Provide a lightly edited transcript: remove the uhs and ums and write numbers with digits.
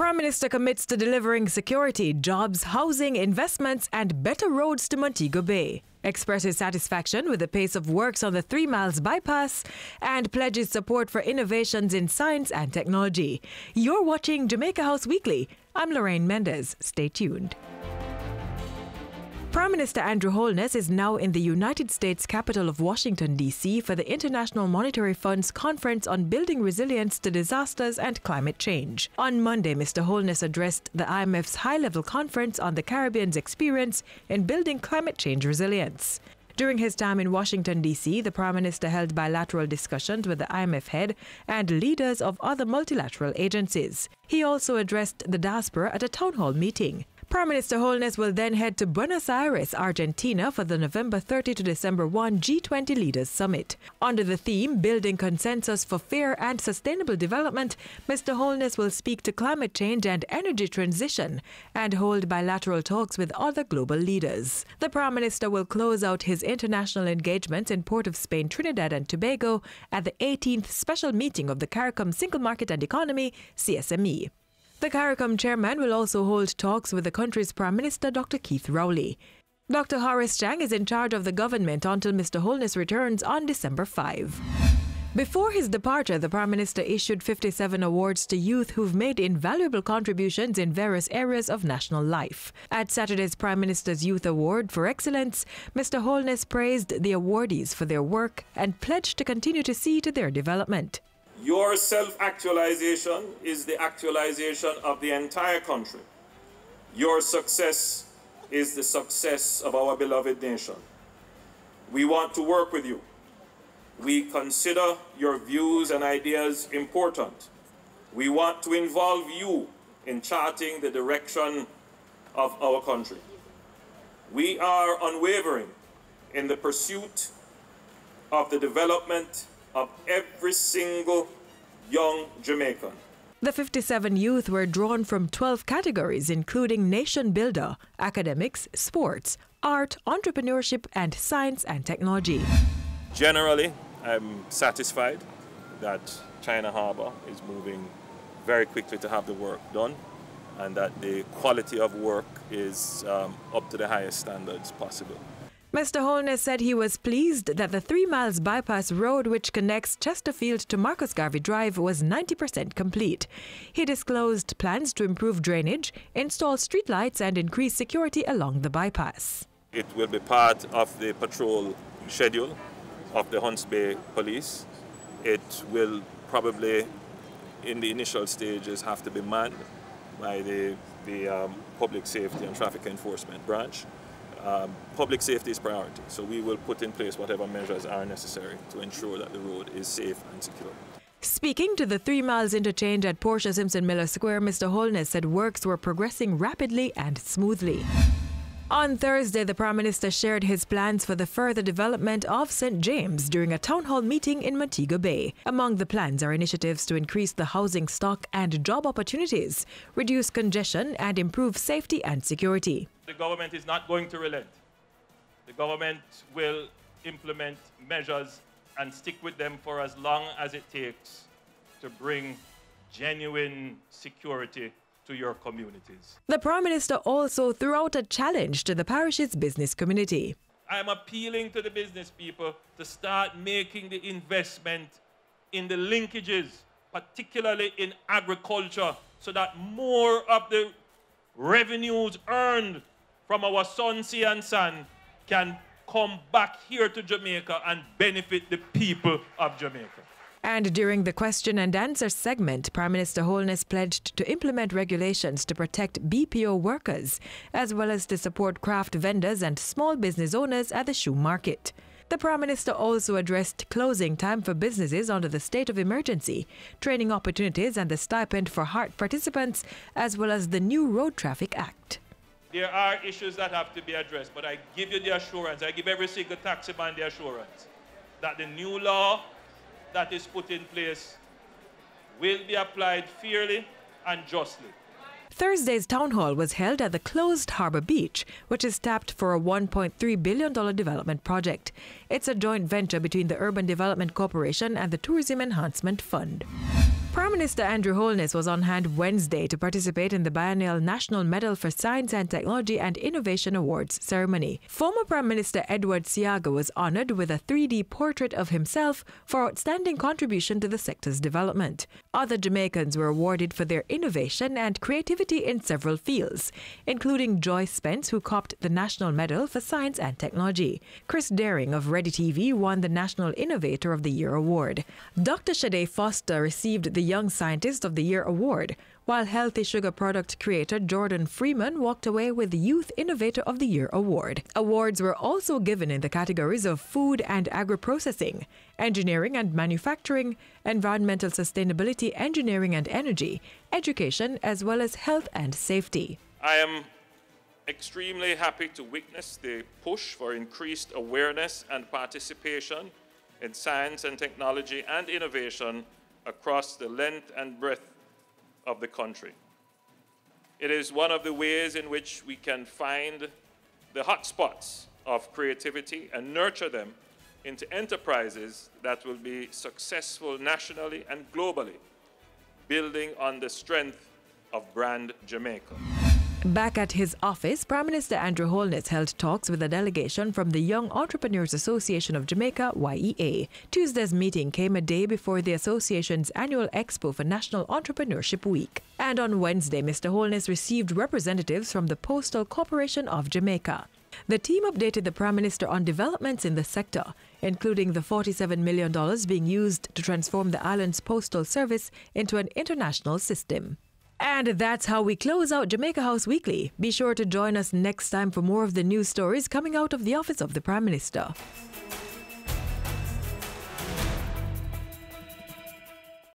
Prime Minister commits to delivering security, jobs, housing, investments and better roads to Montego Bay. Expresses satisfaction with the pace of works on the 3 Miles bypass and pledges support for innovations in science and technology. You're watching Jamaica House Weekly. I'm Lorraine Mendez. Stay tuned. Prime Minister Andrew Holness is now in the United States capital of Washington, D.C. for the International Monetary Fund's Conference on Building Resilience to Disasters and Climate Change. On Monday, Mr. Holness addressed the IMF's high-level conference on the Caribbean's experience in building climate change resilience. During his time in Washington, D.C., the Prime Minister held bilateral discussions with the IMF head and leaders of other multilateral agencies. He also addressed the diaspora at a town hall meeting. Prime Minister Holness will then head to Buenos Aires, Argentina for the November 30 to December 1 G20 Leaders Summit. Under the theme, Building Consensus for Fair and Sustainable Development, Mr. Holness will speak to climate change and energy transition and hold bilateral talks with other global leaders. The Prime Minister will close out his international engagements in Port of Spain, Trinidad and Tobago at the 18th Special Meeting of the CARICOM Single Market and Economy, CSME. The CARICOM chairman will also hold talks with the country's Prime Minister, Dr. Keith Rowley. Dr. Horace Chang is in charge of the government until Mr. Holness returns on December 5. Before his departure, the Prime Minister issued 57 awards to youth who've made invaluable contributions in various areas of national life. At Saturday's Prime Minister's Youth Award for Excellence, Mr. Holness praised the awardees for their work and pledged to continue to see to their development. Your self-actualization is the actualization of the entire country. Your success is the success of our beloved nation. We want to work with you. We consider your views and ideas important. We want to involve you in charting the direction of our country. We are unwavering in the pursuit of the development of every single young Jamaican. The 57 youth were drawn from 12 categories, including nation builder, academics, sports, art, entrepreneurship, and science and technology. Generally, I'm satisfied that China Harbour is moving very quickly to have the work done and that the quality of work is up to the highest standards possible. Mr. Holness said he was pleased that the 3 Miles bypass road which connects Chesterfield to Marcus Garvey Drive was 90% complete. He disclosed plans to improve drainage, install streetlights and increase security along the bypass. It will be part of the patrol schedule of the Hunts Bay Police. It will probably, in the initial stages, have to be manned by the Public Safety and Traffic Enforcement branch. Public safety is priority, so we will put in place whatever measures are necessary to ensure that the road is safe and secure. Speaking to the 3 Miles interchange at Portia Simpson Miller Square, Mr. Holness said works were progressing rapidly and smoothly. On Thursday, the Prime Minister shared his plans for the further development of St. James during a town hall meeting in Montego Bay. Among the plans are initiatives to increase the housing stock and job opportunities, reduce congestion and improve safety and security. The government is not going to relent. The government will implement measures and stick with them for as long as it takes to bring genuine security to your communities. The Prime Minister also threw out a challenge to the parish's business community. I am appealing to the business people to start making the investment in the linkages, particularly in agriculture, so that more of the revenues earned from our Sun, Sea and Sand can come back here to Jamaica and benefit the people of Jamaica. And during the question and answer segment, Prime Minister Holness pledged to implement regulations to protect BPO workers, as well as to support craft vendors and small business owners at the shoe market. The Prime Minister also addressed closing time for businesses under the state of emergency, training opportunities and the stipend for HEART participants, as well as the new Road Traffic Act. There are issues that have to be addressed, but I give you the assurance, I give every single taxi man the assurance that the new law that is put in place will be applied fairly and justly. Thursday's town hall was held at the closed Harbour Beach, which is tapped for a $1.3 billion development project. It's a joint venture between the Urban Development Corporation and the Tourism Enhancement Fund. Prime Minister Andrew Holness was on hand Wednesday to participate in the biennial National Medal for Science and Technology and Innovation Awards ceremony. Former Prime Minister Edward Seaga was honoured with a 3D portrait of himself for outstanding contribution to the sector's development. Other Jamaicans were awarded for their innovation and creativity in several fields, including Joyce Spence, who copped the National Medal for Science and Technology. Chris Daring of Ready TV won the National Innovator of the Year award. Dr. Shade Foster received the Young Scientist of the Year award, while healthy sugar product creator Jordan Freeman walked away with the Youth Innovator of the Year award. Awards were also given in the categories of food and agro-processing, engineering and manufacturing, environmental sustainability, engineering and energy, education, as well as health and safety. I am extremely happy to witness the push for increased awareness and participation in science and technology and innovation across the length and breadth of the country. It is one of the ways in which we can find the hotspots of creativity and nurture them into enterprises that will be successful nationally and globally, building on the strength of brand Jamaica. Back at his office, Prime Minister Andrew Holness held talks with a delegation from the Young Entrepreneurs Association of Jamaica, YEA. Tuesday's meeting came a day before the association's annual expo for National Entrepreneurship Week. And on Wednesday, Mr. Holness received representatives from the Postal Corporation of Jamaica. The team updated the Prime Minister on developments in the sector, including the $47 million being used to transform the island's postal service into an international system. And that's how we close out Jamaica House Weekly. Be sure to join us next time for more of the news stories coming out of the office of the Prime Minister.